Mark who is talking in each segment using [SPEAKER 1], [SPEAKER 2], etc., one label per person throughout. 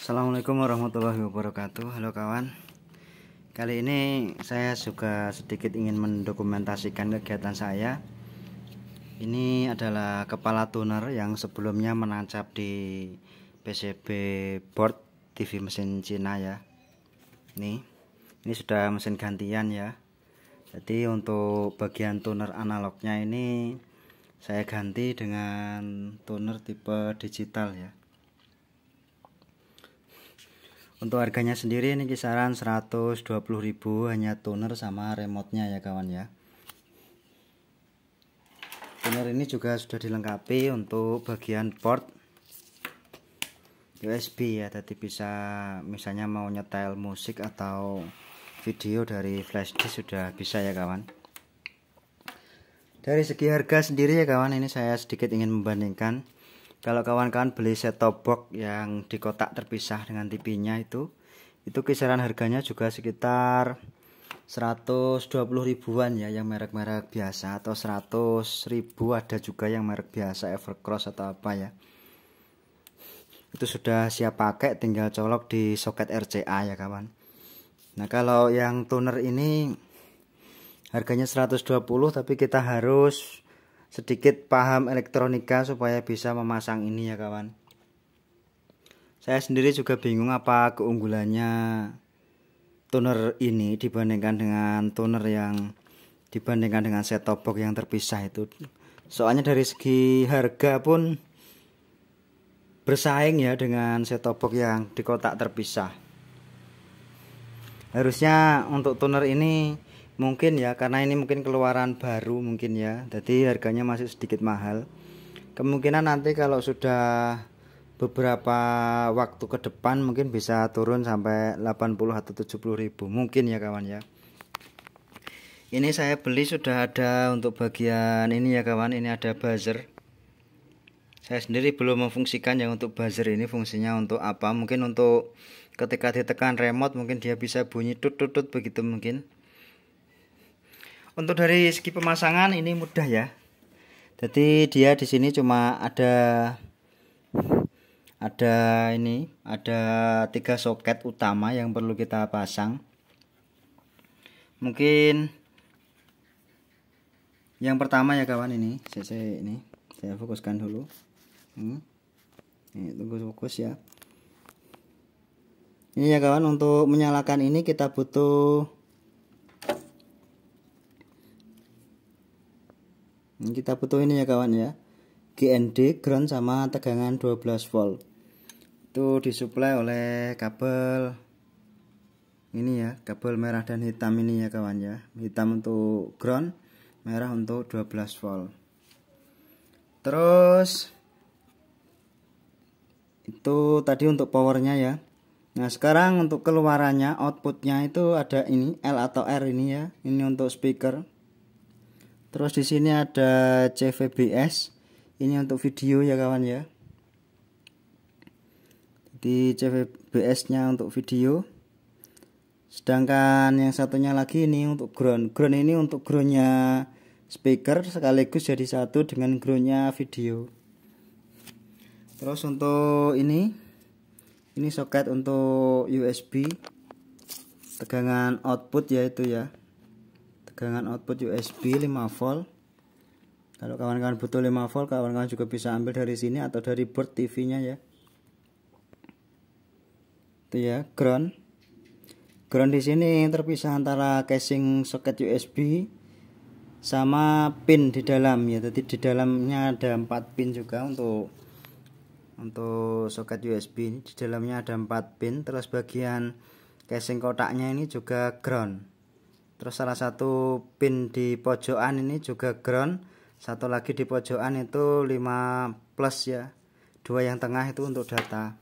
[SPEAKER 1] Assalamualaikum warahmatullahi wabarakatuh. Halo kawan, kali ini saya juga sedikit ingin mendokumentasikan kegiatan saya. Ini adalah kepala tuner yang sebelumnya menancap di PCB board TV mesin Cina ya. Ini sudah mesin gantian ya. Jadi untuk bagian tuner analognya ini saya ganti dengan tuner tipe digital ya. Untuk harganya sendiri ini kisaran 120.000 hanya tuner sama remote-nya ya kawan ya. Tuner ini juga sudah dilengkapi untuk bagian port USB ya, jadi bisa misalnya mau nyetel musik atau video dari flash disk sudah bisa ya kawan. Dari segi harga sendiri ya kawan, ini saya sedikit ingin membandingkan. Kalau kawan-kawan beli set top box yang di kotak terpisah dengan TV-nya itu kisaran harganya juga sekitar 120 ribuan ya, yang merek-merek biasa, atau 100.000 ada juga yang merek biasa Evercross atau apa ya. Itu sudah siap pakai, tinggal colok di soket RCA ya kawan. Nah kalau yang tuner ini harganya 120, tapi kita harus sedikit paham elektronika supaya bisa memasang ini ya kawan. Saya sendiri juga bingung apa keunggulannya tuner ini dibandingkan dengan set top box yang terpisah itu. Soalnya dari segi harga pun bersaing ya dengan set top box yang di kotak terpisah. Harusnya untuk tuner ini mungkin ya, karena ini mungkin keluaran baru mungkin ya, jadi harganya masih sedikit mahal. Kemungkinan nanti kalau sudah beberapa waktu ke depan mungkin bisa turun sampai 80 atau 70 ribu mungkin ya kawan ya. Ini saya beli sudah ada untuk bagian ini ya kawan, ini ada buzzer. Saya sendiri belum memfungsikan yang untuk buzzer ini fungsinya untuk apa, mungkin untuk ketika ditekan remote mungkin dia bisa bunyi tut-tut begitu mungkin. Untuk dari segi pemasangan ini mudah ya. Jadi dia di sini cuma ada 3 soket utama yang perlu kita pasang. Mungkin yang pertama ya kawan, ini saya fokuskan dulu. Ini tunggu fokus ya. Ini ya kawan, untuk menyalakan ini kita butuh ini ya kawan ya, GND, ground sama tegangan 12 volt. Itu disuplai oleh kabel ini ya, kabel merah dan hitam ini ya kawan ya. Hitam untuk ground, merah untuk 12 volt. Terus itu tadi untuk powernya ya. Nah sekarang untuk keluarannya, outputnya itu ada ini L atau R ini ya, ini untuk speaker. Terus di sini ada CVBS, ini untuk video ya kawan ya. Jadi CVBS-nya untuk video. Sedangkan yang satunya lagi ini untuk ground. Ground ini untuk groundnya speaker sekaligus jadi satu dengan groundnya video. Terus untuk ini soket untuk USB, tegangan output yaitu ya. Tegangan output USB 5 volt. Kalau kawan-kawan butuh 5 volt, kawan-kawan juga bisa ambil dari sini atau dari board TV-nya ya. Itu ya, ground. Ground di sini terpisah antara casing soket USB sama pin di dalam ya. Jadi di dalamnya ada 4 pin juga untuk soket USB ini. Di dalamnya ada 4 pin. Terus bagian casing kotaknya ini juga ground. Terus salah satu pin di pojokan ini juga ground, satu lagi di pojokan itu 5 plus ya, 2 yang tengah itu untuk data.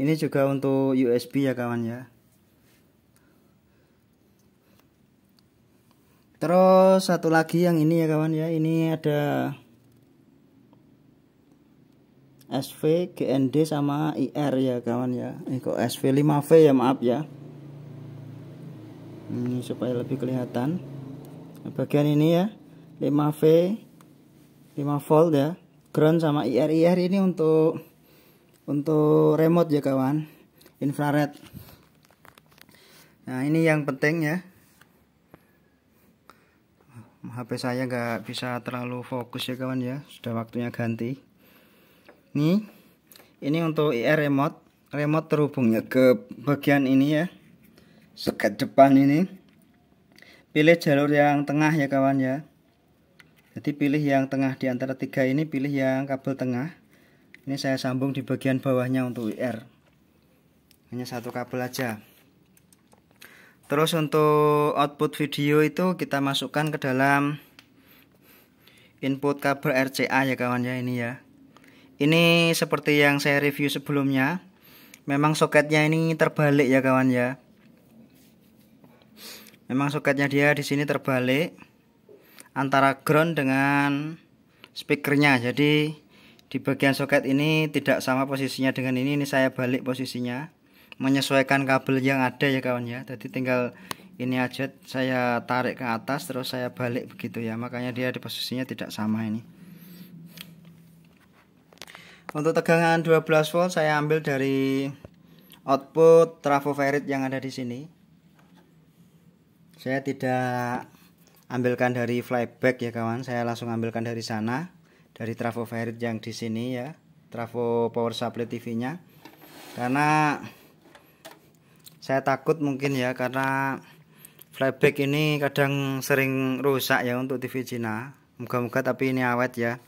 [SPEAKER 1] Ini juga untuk USB ya kawan ya. Terus satu lagi yang ini ya kawan ya, ini ada SV, GND sama IR ya kawan ya. Ini kok SV 5V ya, maaf ya. Ini supaya lebih kelihatan. Nah, bagian ini ya 5V 5 volt ya. ground sama IR ini untuk remote ya kawan, infrared. Nah ini yang penting ya, HP saya nggak bisa terlalu fokus ya kawan ya, sudah waktunya ganti. Ini untuk IR remote terhubungnya ke bagian ini ya, soket depan ini. Pilih jalur yang tengah ya kawan ya, jadi pilih yang tengah di antara 3 ini, pilih yang kabel tengah. Ini saya sambung di bagian bawahnya untuk IR, hanya 1 kabel aja. Terus untuk output video itu kita masukkan ke dalam input kabel RCA ya kawan ya. Ini ya, ini seperti yang saya review sebelumnya, memang soketnya ini terbalik ya kawan ya. Memang soketnya dia di sini terbalik antara ground dengan speakernya. Jadi di bagian soket ini tidak sama posisinya dengan ini saya balik posisinya, menyesuaikan kabel yang ada ya kawan ya. Jadi tinggal ini aja saya tarik ke atas terus saya balik begitu ya, makanya dia di posisinya tidak sama ini. Untuk tegangan 12 volt saya ambil dari output trafo ferit yang ada di sini. Saya tidak ambilkan dari flyback ya kawan, saya langsung ambilkan dari sana, dari trafo ferit yang di sini ya, trafo power supply TV-nya. Karena saya takut mungkin ya, karena flyback ini kadang sering rusak ya untuk TV Cina. Moga-moga tapi ini awet ya.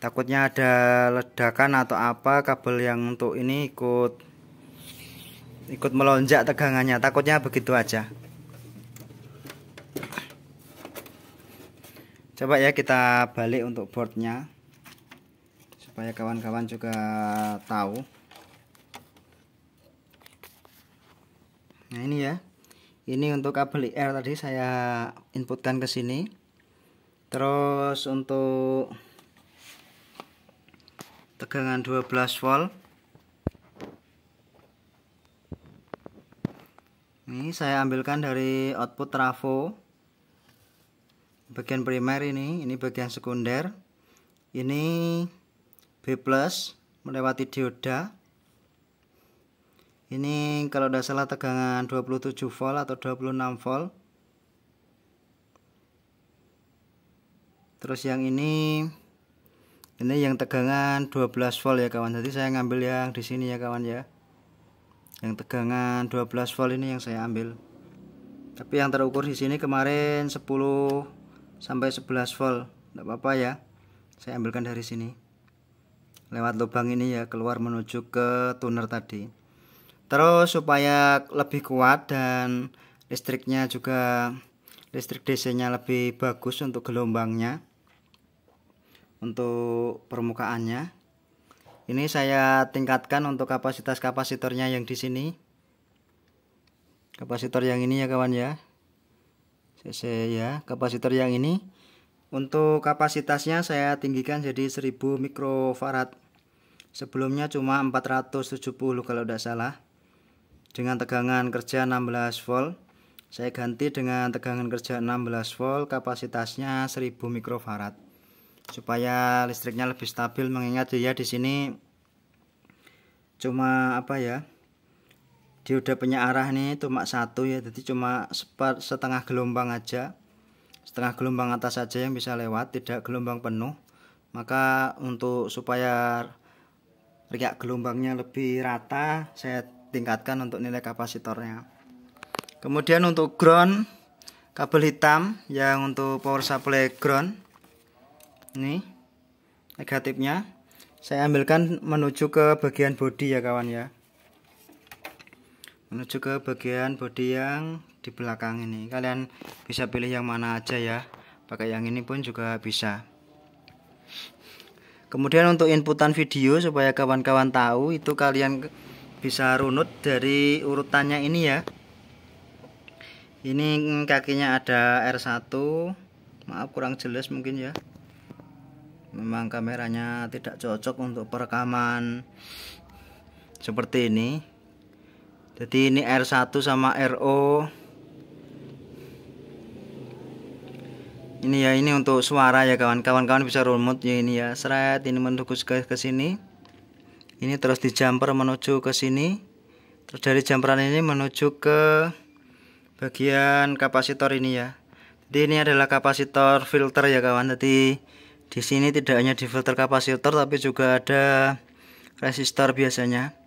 [SPEAKER 1] Takutnya ada ledakan atau apa, kabel yang untuk ini ikut melonjak tegangannya, takutnya begitu aja. Coba ya kita balik untuk boardnya supaya kawan-kawan juga tahu. Nah ini ya, ini untuk kabel IR tadi saya inputkan ke sini. Terus untuk tegangan 12 volt ini saya ambilkan dari output trafo bagian primer ini bagian sekunder. Ini B+ melewati dioda. Ini kalau tidak salah tegangan 27 volt atau 26 volt. Terus yang ini yang tegangan 12 volt ya kawan. Jadi saya ngambil yang di sini ya kawan ya. Yang tegangan 12 volt ini yang saya ambil. Tapi yang terukur di sini kemarin 10 sampai 11 volt. Tidak apa-apa ya. Saya ambilkan dari sini. Lewat lubang ini ya, keluar menuju ke tuner tadi. Terus supaya lebih kuat dan listriknya juga, listrik DC-nya lebih bagus untuk gelombangnya, untuk permukaannya, ini saya tingkatkan untuk kapasitas kapasitornya yang di sini. Kapasitor yang ini ya kawan ya. CC ya, kapasitor yang ini untuk kapasitasnya saya tinggikan jadi 1000 mikrofarad. Sebelumnya cuma 470 kalau tidak salah. Dengan tegangan kerja 16 volt. Saya ganti dengan tegangan kerja 16 volt, kapasitasnya 1000 mikrofarad. Supaya listriknya lebih stabil, mengingat dia di sini cuma apa ya? Dioda penyearah ini cuma 1 ya, jadi cuma setengah gelombang aja, setengah gelombang atas saja yang bisa lewat, tidak gelombang penuh. Maka untuk supaya riak gelombangnya lebih rata, saya tingkatkan untuk nilai kapasitornya. Kemudian untuk ground, kabel hitam yang untuk power supply ground, ini negatifnya saya ambilkan menuju ke bagian bodi ya kawan ya. Menuju ke bagian bodi yang di belakang ini. Kalian bisa pilih yang mana aja ya, pakai yang ini pun juga bisa. Kemudian untuk inputan video, supaya kawan-kawan tahu, itu kalian bisa runut dari urutannya ini ya. Ini kakinya ada R1, maaf kurang jelas mungkin ya, memang kameranya tidak cocok untuk perekaman seperti ini. Jadi ini R1 sama RO. Ini ya, ini untuk suara ya kawan-kawan bisa remote ya, ini ya. Seret ini menuju ke sini. Ini terus di jumper menuju ke sini. Terus dari jumperan ini menuju ke bagian kapasitor ini ya. Jadi ini adalah kapasitor filter ya kawan. Jadi di sini tidak hanya di filter kapasitor tapi juga ada resistor biasanya.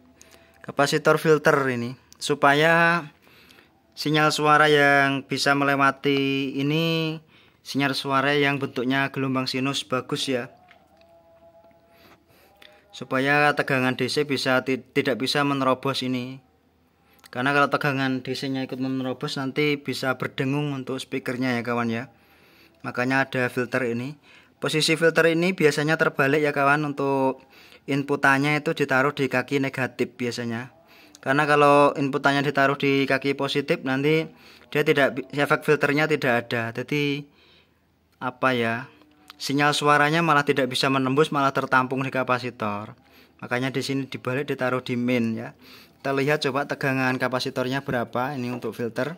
[SPEAKER 1] Kapasitor filter ini supaya sinyal suara yang bisa melewati ini sinyal suara yang bentuknya gelombang sinus bagus ya, supaya tegangan DC tidak bisa menerobos ini, karena kalau tegangan DC nya ikut menerobos nanti bisa berdengung untuk speakernya ya kawan ya. Makanya ada filter ini. Posisi filter ini biasanya terbalik ya kawan, untuk inputannya itu ditaruh di kaki negatif biasanya, karena kalau inputannya ditaruh di kaki positif nanti dia efek filternya tidak ada. Jadi sinyal suaranya malah tidak bisa menembus, malah tertampung di kapasitor. Makanya di sini dibalik ditaruh di main ya. Kita lihat coba tegangan kapasitornya berapa ini untuk filter.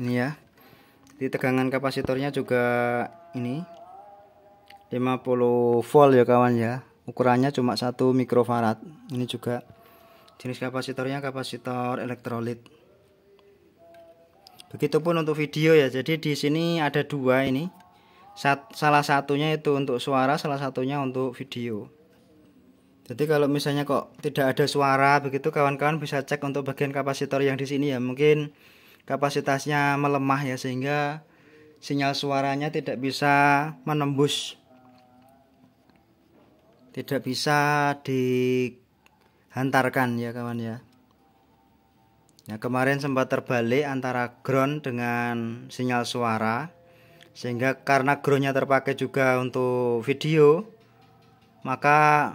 [SPEAKER 1] Ini ya. Di tegangan kapasitornya juga ini 50 volt ya kawan ya. Ukurannya cuma 1 mikrofarad. Ini juga jenis kapasitornya kapasitor elektrolit. Begitupun untuk video ya. Jadi di sini ada dua ini. Salah satunya itu untuk suara, salah satunya untuk video. Jadi kalau misalnya kok tidak ada suara begitu, kawan-kawan bisa cek untuk bagian kapasitor yang di sini ya. Mungkin kapasitasnya melemah ya, sehingga sinyal suaranya tidak bisa menembus. Tidak bisa dihantarkan ya kawan ya. Nah, kemarin sempat terbalik antara ground dengan sinyal suara, sehingga karena groundnya terpakai juga untuk video, maka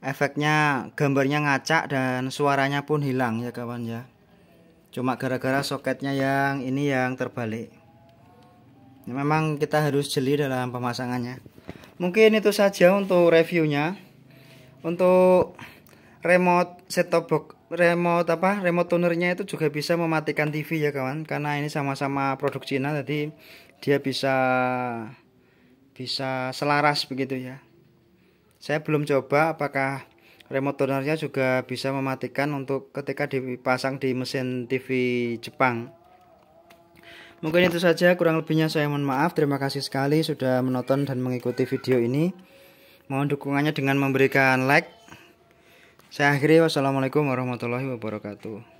[SPEAKER 1] efeknya gambarnya ngacak dan suaranya pun hilang ya kawan ya. Cuma gara-gara soketnya yang ini yang terbalik. Memang kita harus jeli dalam pemasangannya. Mungkin itu saja untuk reviewnya. Untuk remote set-top box, remote tunernya itu juga bisa mematikan TV ya kawan, karena ini sama-sama produk Cina, jadi dia bisa selaras begitu ya. Saya belum coba apakah remote tunernya juga bisa mematikan untuk ketika dipasang di mesin TV Jepang. Mungkin itu saja, kurang lebihnya saya mohon maaf. Terima kasih sekali sudah menonton dan mengikuti video ini. Mohon dukungannya dengan memberikan like. Saya akhiri, wassalamualaikum warahmatullahi wabarakatuh.